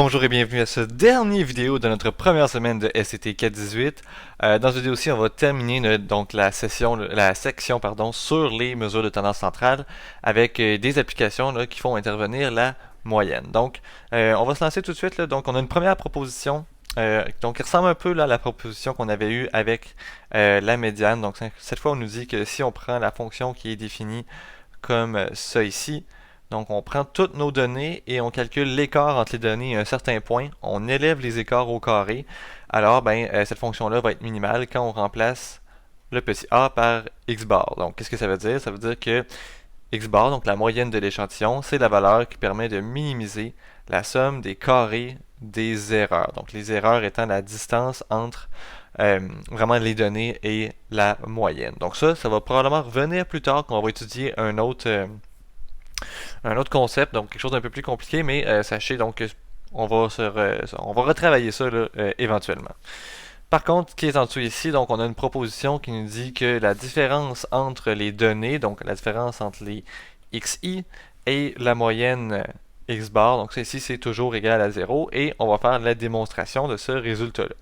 Bonjour et bienvenue à cette dernière vidéo de notre première semaine de SCT 418. Dans cette vidéo-ci, on va terminer la section sur les mesures de tendance centrale avec des applications là, qui font intervenir la moyenne. Donc, on va se lancer tout de suite. Là. Donc, on a une première proposition qui ressemble un peu là, à la proposition qu'on avait eue avec la médiane. Donc, cette fois, on nous dit que si on prend la fonction qui est définie comme ça ici, donc, on prend toutes nos données et on calcule l'écart entre les données à un certain point. On élève les écarts au carré. Alors, cette fonction-là va être minimale quand on remplace le petit a par x bar. Donc, qu'est-ce que ça veut dire? Ça veut dire que x bar, donc la moyenne de l'échantillon, c'est la valeur qui permet de minimiser la somme des carrés des erreurs. Donc, les erreurs étant la distance entre vraiment les données et la moyenne. Donc, ça va probablement revenir plus tard quand on va étudier un autre concept, donc quelque chose d'un peu plus compliqué, mais sachez donc que on va retravailler ça là, éventuellement. Par contre, ce qui est en dessous ici, donc on a une proposition qui nous dit que la différence entre les données, donc la différence entre les xi et la moyenne x bar, donc ça ici c'est toujours égal à 0, et on va faire la démonstration de ce résultat-là.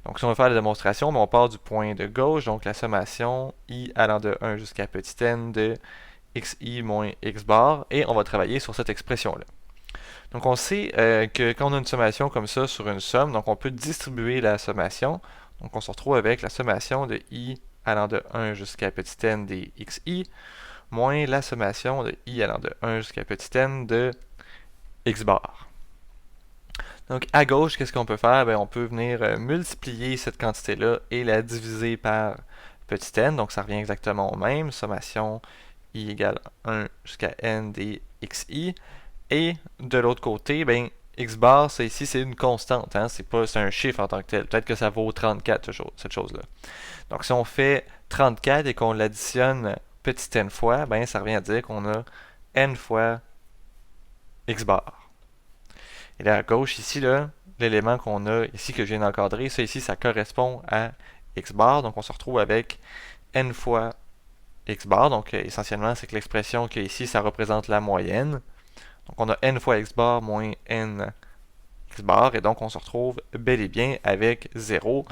Donc si on veut faire la démonstration, on part du point de gauche, donc la sommation i allant de 1 jusqu'à petit n de xi moins x bar, et on va travailler sur cette expression-là. Donc on sait que quand on a une sommation comme ça sur une somme, donc on peut distribuer la sommation. Donc on se retrouve avec la sommation de i allant de 1 jusqu'à petit n des xi, moins la sommation de i allant de 1 jusqu'à petit n de x bar. Donc à gauche, qu'est-ce qu'on peut faire? On peut venir multiplier cette quantité-là et la diviser par petit n, donc ça revient exactement au même, sommation i égale 1 jusqu'à n des xi. Et de l'autre côté, x bar, ça ici, c'est une constante. Hein? C'est un chiffre en tant que tel. Peut-être que ça vaut 34, cette chose-là. Donc, si on fait 34 et qu'on l'additionne petit n fois, ça revient à dire qu'on a n fois x bar. Et là, à gauche, ici, l'élément qu'on a ici, que je viens d'encadrer, ça ici, ça correspond à x bar. Donc, on se retrouve avec n fois x bar, donc essentiellement, c'est que l'expression qui est ici, ça représente la moyenne. Donc on a n fois x bar moins n x bar, et donc on se retrouve bel et bien avec 0,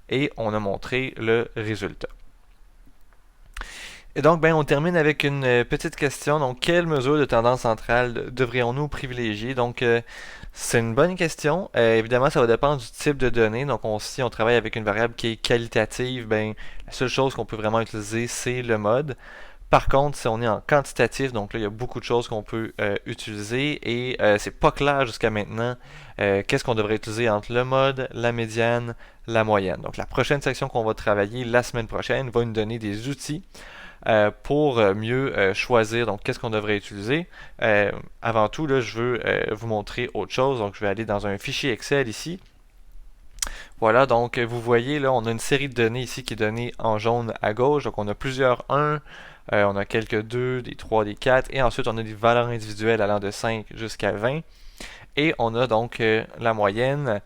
et on a montré le résultat. Et donc, on termine avec une petite question. Donc, quelle mesure de tendance centrale devrions-nous privilégier? Donc, c'est une bonne question. Évidemment, ça va dépendre du type de données. Donc, si on travaille avec une variable qui est qualitative, la seule chose qu'on peut vraiment utiliser, c'est le mode. Par contre, si on est en quantitatif, donc là, il y a beaucoup de choses qu'on peut utiliser et c'est pas clair jusqu'à maintenant qu'est-ce qu'on devrait utiliser entre le mode, la médiane, la moyenne. Donc, la prochaine section qu'on va travailler la semaine prochaine va nous donner des outils pour mieux choisir donc qu'est-ce qu'on devrait utiliser. Avant tout, là, je veux vous montrer autre chose. Donc, je vais aller dans un fichier Excel ici. Voilà, donc vous voyez, là, on a une série de données ici qui est donnée en jaune à gauche. Donc, on a plusieurs 1, on a quelques 2, des 3, des 4, et ensuite on a des valeurs individuelles allant de 5 jusqu'à 20. Et on a donc la moyenne,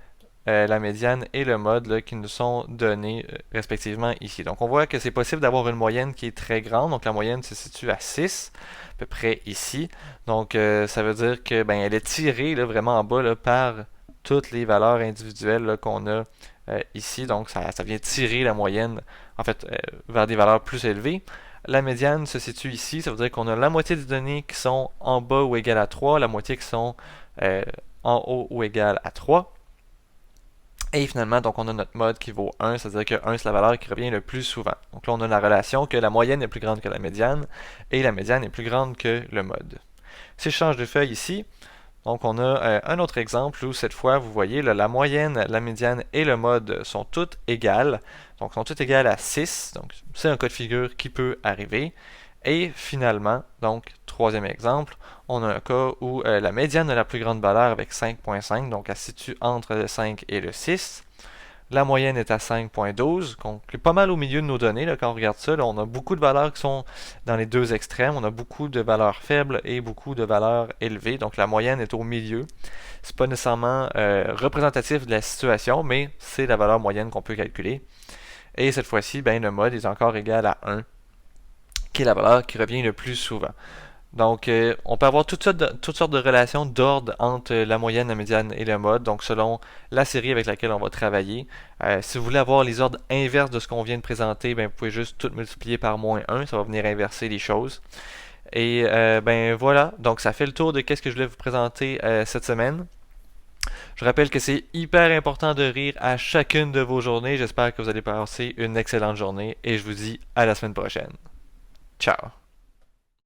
la médiane et le mode là, qui nous sont donnés respectivement ici. Donc on voit que c'est possible d'avoir une moyenne qui est très grande. Donc la moyenne se situe à 6, à peu près ici. Donc ça veut dire que elle est tirée là, vraiment en bas là, par toutes les valeurs individuelles qu'on a ici. Donc ça vient tirer la moyenne en fait vers des valeurs plus élevées. La médiane se situe ici, ça veut dire qu'on a la moitié des données qui sont en bas ou égales à 3, la moitié qui sont en haut ou égales à 3. Et finalement, donc on a notre mode qui vaut 1, c'est-à-dire que 1 c'est la valeur qui revient le plus souvent. Donc là on a la relation que la moyenne est plus grande que la médiane et la médiane est plus grande que le mode. Si je change de feuille ici, donc on a un autre exemple où cette fois vous voyez là, la moyenne, la médiane et le mode sont toutes égales. Donc sont toutes égales à 6, donc c'est un cas de figure qui peut arriver. Et finalement, donc troisième exemple, on a un cas où la médiane a la plus grande valeur avec 5.5, donc elle se situe entre le 5 et le 6. La moyenne est à 5.12, donc pas mal au milieu de nos données. Là, quand on regarde ça, là, on a beaucoup de valeurs qui sont dans les deux extrêmes. On a beaucoup de valeurs faibles et beaucoup de valeurs élevées. Donc la moyenne est au milieu. C'est pas nécessairement représentatif de la situation, mais c'est la valeur moyenne qu'on peut calculer. Et cette fois-ci, le mode est encore égal à 1, qui est la valeur qui revient le plus souvent. Donc, on peut avoir toutes sortes de relations d'ordre entre la moyenne, la médiane et le mode, donc selon la série avec laquelle on va travailler. Si vous voulez avoir les ordres inverses de ce qu'on vient de présenter, ben, vous pouvez juste tout multiplier par -1, ça va venir inverser les choses. Et ben voilà, donc ça fait le tour de qu'est-ce que je voulais vous présenter cette semaine. Je rappelle que c'est hyper important de rire à chacune de vos journées. J'espère que vous allez passer une excellente journée et je vous dis à la semaine prochaine. Ciao!